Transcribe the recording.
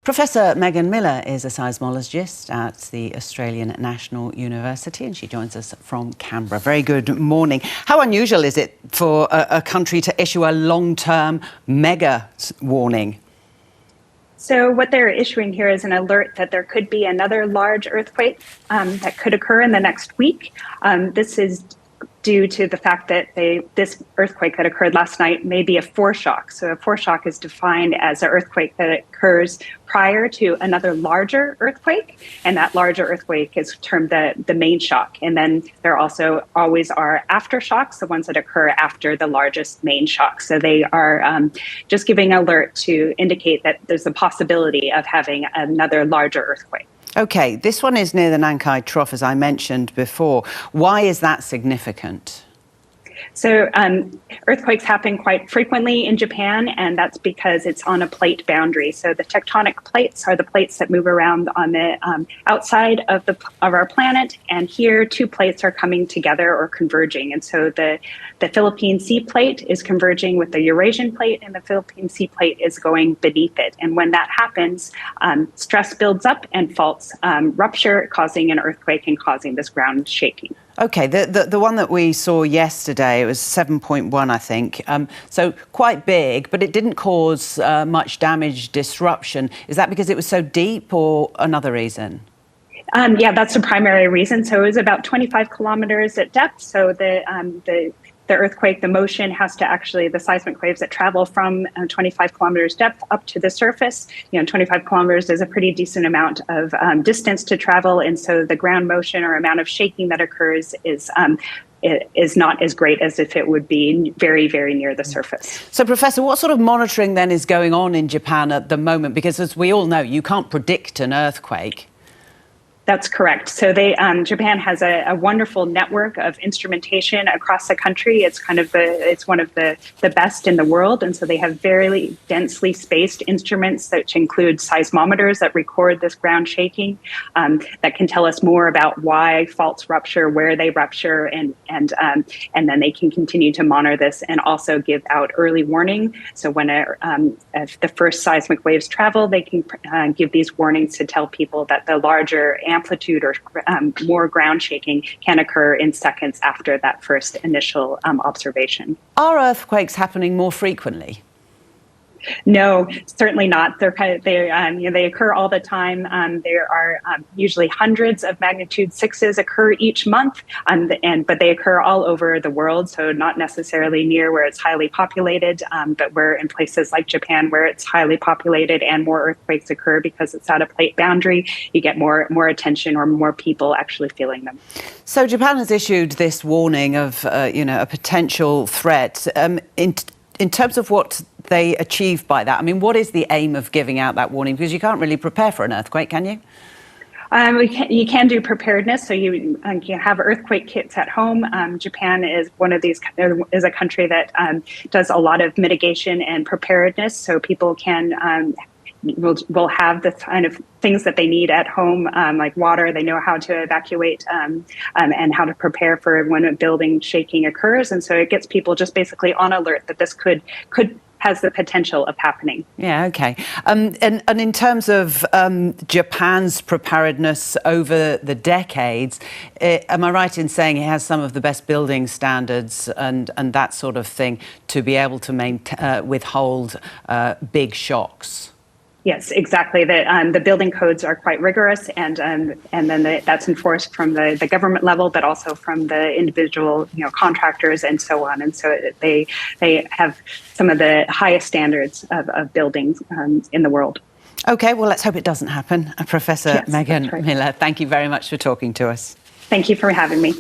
Professor Meghan Miller is a seismologist at the Australian National University, and she joins us from Canberra. Very good morning. How unusual is it for a country to issue a long-term mega warning? So what they're issuing here is an alert that there could be another large earthquake that could occur in the next week. This is due to the fact that this earthquake that occurred last night may be a foreshock. So a foreshock is defined as an earthquake that occurs prior to another larger earthquake, and that larger earthquake is termed the main shock. And then there also always are aftershocks, the ones that occur after the largest main shock. So they are just giving an alert to indicate that there's a possibility of having another larger earthquake. OK, this one is near the Nankai Trough, as I mentioned before. Why is that significant? So earthquakes happen quite frequently in Japan, and that's because it's on a plate boundary. So the tectonic plates are the plates that move around on the outside of our planet, and here two plates are coming together or converging. And so the Philippine Sea Plate is converging with the Eurasian Plate, and the Philippine Sea Plate is going beneath it. And when that happens, stress builds up and faults rupture, causing an earthquake and causing this ground shaking. OK, the one that we saw yesterday, it was 7.1, I think. So quite big, but it didn't cause much damage, disruption. Is that because it was so deep or another reason? Yeah, that's the primary reason. So it was about 25 kilometers at depth. So the earthquake, the motion has to actually, the seismic waves that travel from 25 kilometers depth up to the surface, 25 kilometers is a pretty decent amount of distance to travel. And so the ground motion or amount of shaking that occurs is not as great as if it would be very, very near the surface. So, Professor, what sort of monitoring then is going on in Japan at the moment? Because as we all know, you can't predict an earthquake. That's correct. So Japan has a wonderful network of instrumentation across the country. It's one of the best in the world. And so they have very densely spaced instruments that include seismometers that record this ground shaking, that can tell us more about why faults rupture, where they rupture, and then they can continue to monitor this and also give out early warning. So when if the first seismic waves travel, they can give these warnings to tell people that the larger amplitude or more ground shaking can occur in seconds after that first initial observation. Are earthquakes happening more frequently? No, certainly not. They occur all the time. There are usually hundreds of magnitude 6s occur each month, but they occur all over the world. So not necessarily near where it's highly populated, but we're in places like Japan where it's highly populated and more earthquakes occur because it's at a plate boundary. You get more attention or more people actually feeling them. So Japan has issued this warning of a potential threat. In terms of what they achieve by that, I mean, what is the aim of giving out that warning? Because you can't really prepare for an earthquake, can you? You can do preparedness, so you have earthquake kits at home. Japan is is a country that does a lot of mitigation and preparedness, so people will have the kind of things that they need at home, like water. They know how to evacuate and how to prepare for when a building shaking occurs. And so it gets people just basically on alert that this has the potential of happening. Yeah, OK. And in terms of Japan's preparedness over the decades, am I right in saying it has some of the best building standards and that sort of thing to be able to withhold big shocks? Yes, exactly. The building codes are quite rigorous, and then that's enforced from the government level, but also from the individual contractors and so on. And so they have some of the highest standards of buildings in the world. OK, well, let's hope it doesn't happen. Professor Meghan Miller, thank you very much for talking to us. Thank you for having me.